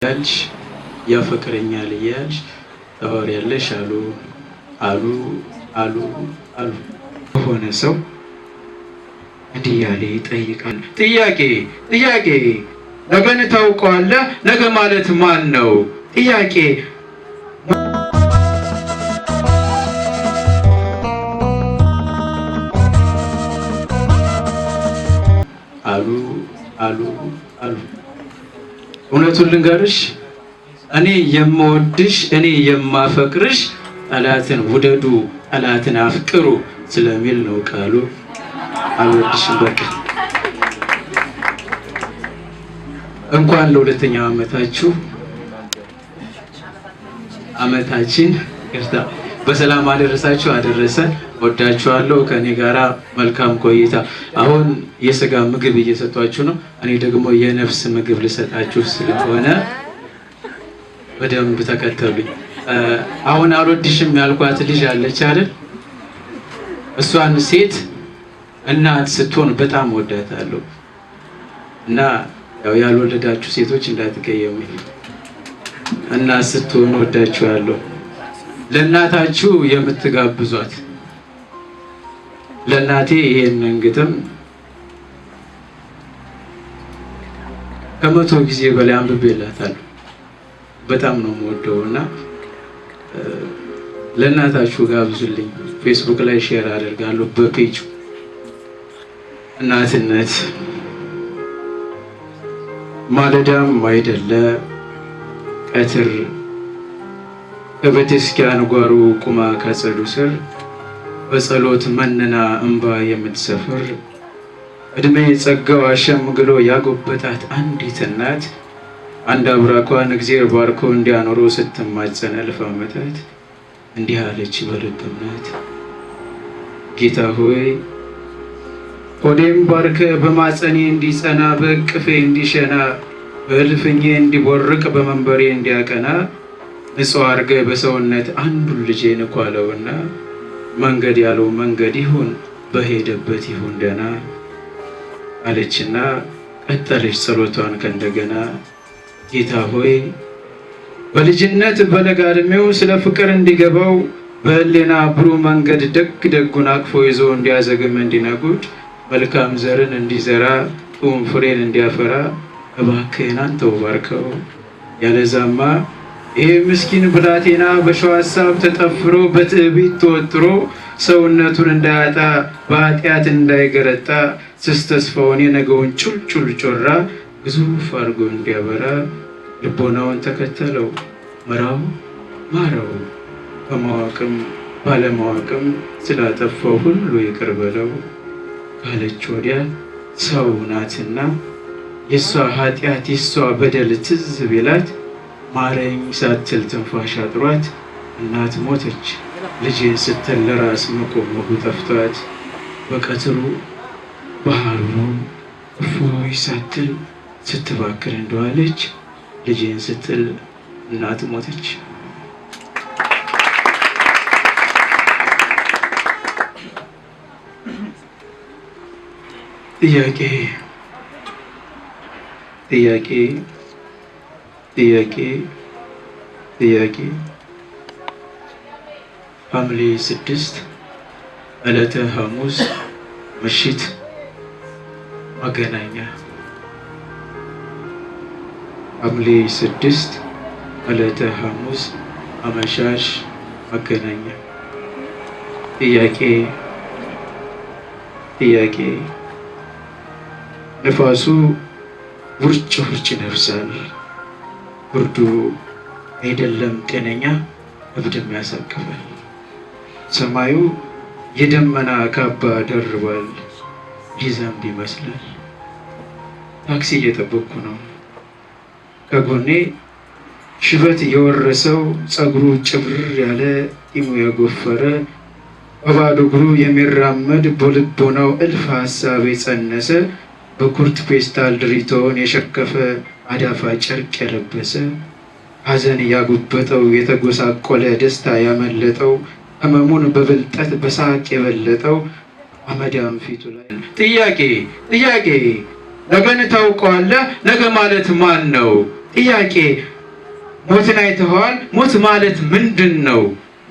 ያልሽ ያፈቅረኛል እያልሽ ታወሪያለሽ አሉ ሆነ ሰው እንዲህ ያለ ይጠይቃል። ጥያቄ ነገን ታውቀዋለህ? ነገ ማለት ማን ነው? ጥያቄ አሉ እውነቱን ልንገርሽ፣ እኔ የምወድሽ እኔ የማፈቅርሽ ጠላትን ውደዱ ጠላትን አፍቅሩ ስለሚል ነው ቃሉ። አልወድሽም በቃ። እንኳን ለሁለተኛው ዓመታችን በሰላም አደረሳችሁ አደረሰን። ወዳችኋለሁ። ከኔ ጋራ መልካም ቆይታ። አሁን የሥጋ ምግብ እየሰጧችሁ ነው። እኔ ደግሞ የነፍስ ምግብ ልሰጣችሁ ስለሆነ በደንብ ተከተሉኝ። አሁን አልወድሽም ያልኳት ልጅ አለች አይደል? እሷን ሴት እናት ስትሆን በጣም ወዳታለሁ እና ያው ያልወለዳችሁ ሴቶች እንዳትቀየሙኝ። እናት ስትሆን ወዳችኋለሁ። ለእናታችሁ የምትጋብዟት ለእናቴ ይሄንን ግጥም ከመቶ ጊዜ በላይ አንብቤላታለሁ። በጣም ነው የምወደውና ለእናታችሁ ጋብዙልኝ። ፌስቡክ ላይ ሼር አደርጋለሁ በፔጅ። እናትነት ማለዳም አይደለ ቀትር ከቤተክርስቲያን ጓሮ ቁማ ካጸዱ ስር በጸሎት መንና እንባ የምትሰፍር እድሜ ጸጋው አሸምግሎ ያጎበጣት አንዲት እናት አንድ አብራኳን እግዚአብሔር ባርኮ እንዲያኖረው ስትማጸን እልፍ ዓመታት እንዲህ አለች በልብ እምነት፣ ጌታ ሆይ ሆዴም ባርከ በማጸኔ እንዲጸና በእቅፌ እንዲሸና በእልፍኜ እንዲቦርቅ በመንበሬ እንዲያቀና ንጹሕ አርገ በሰውነት አንዱን ልጄን ኳለውና መንገድ ያለው መንገድ ይሁን በሄደበት ይሁን ደና አለችና ቀጠለች ጸሎቷን ከእንደገና። ጌታ ሆይ በልጅነት በለጋ ዕድሜው ስለ ፍቅር እንዲገባው በሕሊና ብሩህ መንገድ ደጉን አቅፎ ይዞ እንዲያዘግም እንዲነጉድ መልካም ዘርን እንዲዘራ ጡም ፍሬን እንዲያፈራ እባክህን አንተው ባርከው። ያለዛማ ይህ ምስኪን ብላቴና በሸዋ ሀሳብ ተጠፍሮ በትዕቢት ተወጥሮ ሰውነቱን እንዳያጣ በኃጢአት እንዳይገረጣ ስስ ተስፋውን የነገውን ጩልጩል ጮራ ግዙፍ አድርጎ እንዲያበራ ልቦናውን ተከተለው መራው ማረው በማወቅም ባለማወቅም ስላጠፋው ሁሉ ይቅር በለው ካለች ወዲያ ሰው ናትና የሷ ኃጢአት የሷ በደል ትዝ ቢላት ማረኝ ሳትል ትንፋሽ አጥሯት እናት ሞተች ልጄን ስትል ለራስ መቆሙ ጠፍቷት በቀትሩ ባህሩ እፎይ ሳትል ስትባክር እንደዋለች ልጄን ስትል እናት ሞተች። ጥያቄ ሐምሌ 6 ዕለተ ሐሙስ ምሽት መገናኛ። ሐምሌ 6 ዕለተ ሐሙስ አመሻሽ መገናኛ። ጥያቄ ነፋሱ ውርጭ ይነፍሳል። ብርዱ አይደለም ጤነኛ እብድም ያሳቅፋል። ሰማዩ የደመና ካባ ደርቧል። ሊዘንብ ይመስላል። ታክሲ እየጠበቅኩ ነው። ከጎኔ ሽበት የወረሰው ጸጉሩ ጭብር ያለ ጢሙ የጎፈረ በባዶ እግሩ የሚራመድ በልቦናው እልፍ ሀሳብ የጸነሰ በኩርት ፔስታል ድሪቶን የሸከፈ አዳፋ ጨርቅ የለበሰ ሐዘን ያጉበጠው የተጎሳቆለ ደስታ ያመለጠው ህመሙን በብልጠት በሳቅ የበለጠው አመዳም ፊቱ ላይ ጥያቄ ነገን ታውቀዋለህ? ነገ ማለት ማን ነው? ጥያቄ ሞትን አይተኸዋል? ሞት ማለት ምንድን ነው?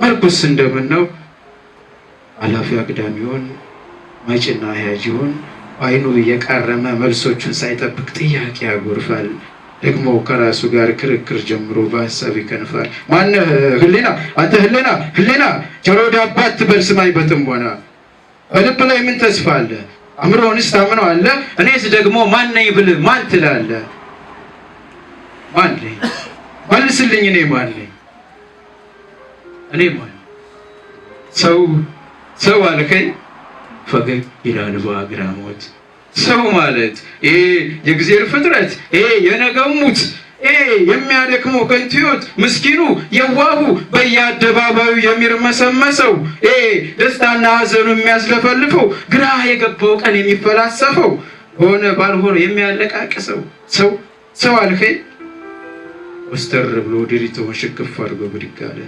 መልኩስ እንደምን ነው? አላፊ አግዳሚውን መጭና ያጂውን አይኑ እየቃረመ መልሶቹን ሳይጠብቅ ጥያቄ ያጎርፋል። ደግሞ ከራሱ ጋር ክርክር ጀምሮ በሀሳብ ይከንፋል። ማነህ ህሊና? አንተ ህሊና ጆሮ ዳባ አትበል ስማኝ በጥሞና። በልብ ላይ ምን ተስፋ አለ? አእምሮህንስ ታምነዋለህ? እኔስ ደግሞ ማን ነኝ ብልህ ማን ትላለህ? ማን ነኝ? መልስልኝ። እኔ ማን ነኝ? እኔ ማን? ሰው አልከኝ? ፈገግ ይላል በአግራሞት። ሰው ማለት ይሄ የእግዚአብሔር ፍጥረት፣ ይሄ የነገው ሙት፣ ይሄ የሚያደክመው ከንቱ ሕይወት፣ ምስኪኑ የዋሁ በየአደባባዩ የሚርመሰመሰው፣ ይሄ ደስታና ሐዘኑ የሚያስለፈልፈው፣ ግራ የገባው ቀን የሚፈላሰፈው፣ ሆነ ባልሆነ የሚያለቃቅሰው ሰው አልከኝ? ወስተር ብሎ ድሪቶውን ሽክፍ አድርጎ ብድግ አለ።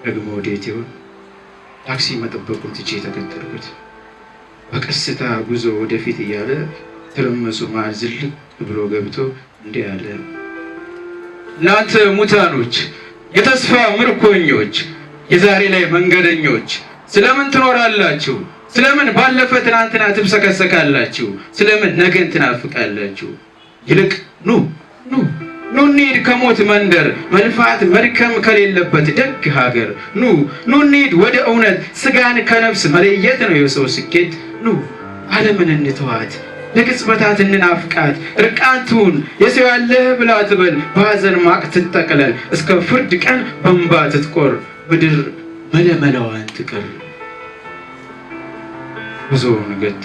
ደግሞ ወዴት ይሆን? ታክሲ መጠበቁን ትቼ ተከተልኩት። በቀስታ ጉዞ ወደፊት እያለ ትርምሱ መሃል ዝልቅ ብሎ ገብቶ እንዲህ አለ። እናንተ ሙታኖች፣ የተስፋ ምርኮኞች፣ የዛሬ ላይ መንገደኞች ስለምን ትኖራላችሁ? ስለምን ባለፈ ትናንትና ትብሰከሰካላችሁ? ስለምን ነገን ትናፍቃላችሁ? ይልቅ ኑ እንሂድ ከሞት መንደር፣ መልፋት መድከም ከሌለበት ደግ ሀገር። ኑ እንሂድ ወደ እውነት፣ ስጋን ከነፍስ መለየት ነው የሰው ስኬት። ኑ ዓለምን እንተዋት፣ ለቅጽበታት እንናፍቃት። እርቃንቱን የሰው ያለህ ብላ ትበል፣ በሐዘን ማቅ ትጠቅለል። እስከ ፍርድ ቀን በእንባ ትጥቆር፣ ምድር መለመላዋን ትቀር። ጉዞውን ገታ፣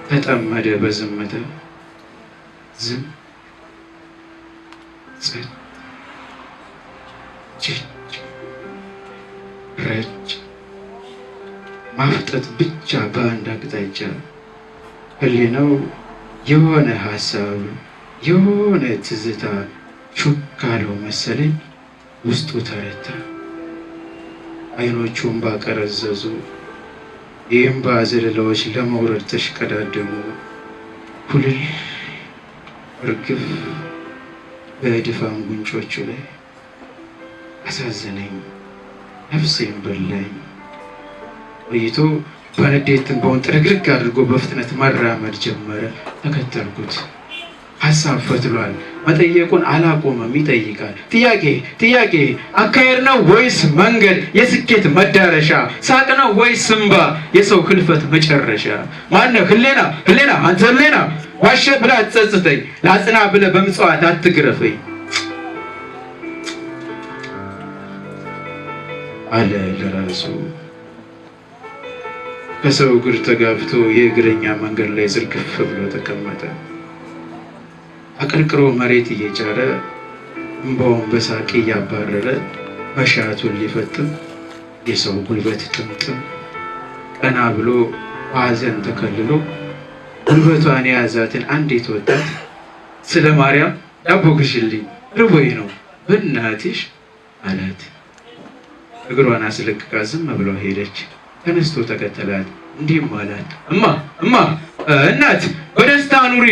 ተጠመደ በዝምታ። ዝም ጸጥ ጭጭ ረጭ፣ ማፍጠጥ ብቻ በአንድ አቅጣጫ። ህሊናው የሆነ ሀሳብ የሆነ ትዝታ ሹክ አለው መሰለኝ፣ ውስጡ ተረታ። አይኖቹን ባቀረዘዙ የእምባ ዘለላዎች ለመውረድ ተሽቀዳደሙ። ኩልል እርግፍ በድፋም ጉንጮቹ ላይ አሳዘነኝ፣ ነፍሴን በላኝ። ቆይቶ በንዴት ትንባውን ጥርግርግ አድርጎ በፍጥነት መራመድ ጀመረ። ተከተልኩት። ሀሳብ ፈትሏል። መጠየቁን አላቆመም፣ ይጠይቃል። ጥያቄ አካሄድ ነው ወይስ መንገድ የስኬት መዳረሻ? ሳቅ ነው ወይስ እንባ የሰው ህልፈት መጨረሻ? ማነው ህሊና? አንተ ህሊና ዋሸ ብላ አትጸጽተኝ፣ ላጽና ብለ በምጽዋት አትግረፈኝ አለ ለራሱ። ከሰው እግር ተጋፍቶ የእግረኛ መንገድ ላይ ዝርግፍ ብሎ ተቀመጠ። አቀርቅሮ መሬት እየጫረ እንባውን በሳቅ እያባረረ መሻቱን ሊፈጥም የሰው ጉልበት ጥምጥም። ቀና ብሎ በሐዘን ተከልሎ ጉልበቷን የያዛትን አንዲት ወጣት ስለ ማርያም ዳቦ ግዢልኝ ርቦኝ ነው በእናትሽ አላት። እግሯን አስለቅቃ ዝም ብሎ ሄደች። ተነስቶ ተከተላት። እንዲህም አላት፣ እማ እናት በደስታ ኑሪ፣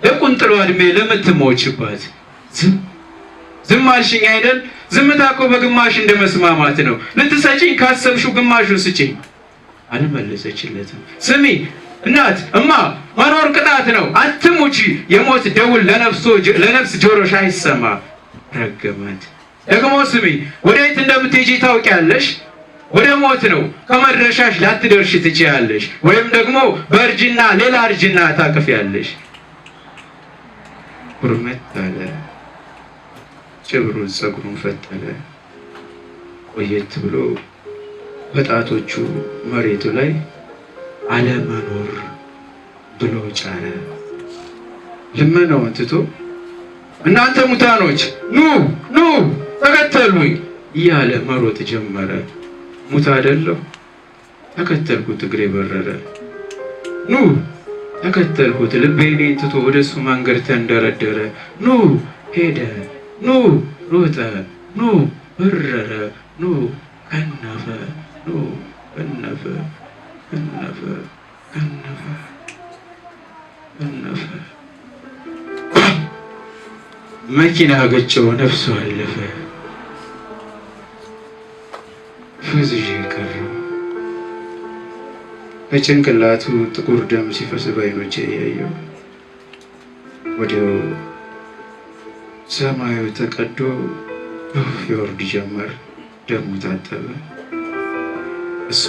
ለቁንጥሏ እድሜ ለምትሞችባት። ዝም አልሽኝ አይደል? ዝምታ እኮ በግማሽ እንደ መስማማት ነው። ልትሰጪኝ ካሰብሽው ግማሹን ስጪኝ። አልመለሰችለትም። ስሚ እናት፣ መኖር ቅጣት ነው፣ አትሙቺ። የሞት ደውል ለነፍስ ጆሮሽ አይሰማ። ረገማት። ደግሞ ስሚ፣ ወዴት እንደምትሄጂ ታውቂያለሽ? ወደ ሞት ነው። ከመድረሻሽ ላትደርሽ ትችያለሽ፣ ወይም ደግሞ በእርጅና ሌላ እርጅና ታቅፊያለሽ። ኩርመት አለ። ጭብሩን ፀጉሩን ፈተለ። ቆየት ብሎ በጣቶቹ መሬቱ ላይ አለመኖር ብሎ ጫረ። ልመናውን ትቶ እናንተ ሙታኖች ኑ ተከተሉኝ እያለ መሮጥ ጀመረ። ሙት አይደለሁ? ተከተልኩት። እግሬ በረረ። ተከተልኩት። ልቤ እኔን ትቶ ወደሱ መንገድ ተንደረደረ። ሄደ። ሮጠ። በረረ። ከነፈ። ከነፈ። መኪና ገጨው ነፍሱ አለፈ። ፍዝዤ ቀረሁ። በጭንቅላቱ ጥቁር ደም ሲፈስ በዓይኖቼ እያየሁ ወዲያው ሰማዩ ተቀዶ ዶፍ ይወርድ ጀመር። ደሙ ታጠበ። እሱ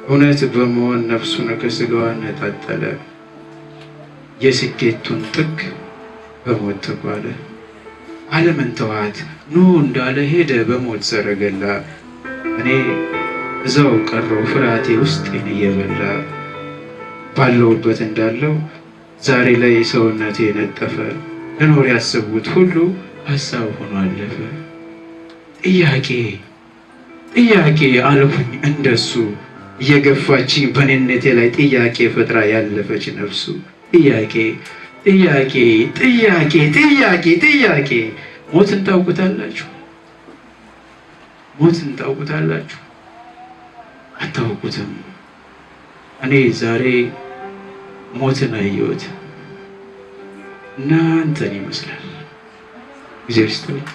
እውነት በመሆን ነፍሱን ከስጋዋ ነጣጠለ። የስኬቱን ጥግ በሞት ተባለ። ዓለምን ተዋት ኑ እንዳለ ሄደ በሞት ሰረገላ። እኔ እዛው ቀረው ፍርሃቴ ውስጤን እየበላ። ባለውበት እንዳለው ዛሬ ላይ ሰውነቴ ነጠፈ። ለኖር ያሰቡት ሁሉ ሀሳብ ሆኖ አለፈ። ጥያቄ አልኩኝ እንደሱ እየገፋችኝ በኔነቴ ላይ ጥያቄ ፈጥራ ያለፈች ነፍሱ። ጥያቄ ሞትን ታውቁታላችሁ? ሞትን ታውቁታላችሁ? አታውቁትም። እኔ ዛሬ ሞትን አየሁት። እናንተን ይመስላል። እግዚአብሔር ይስጥልኝ።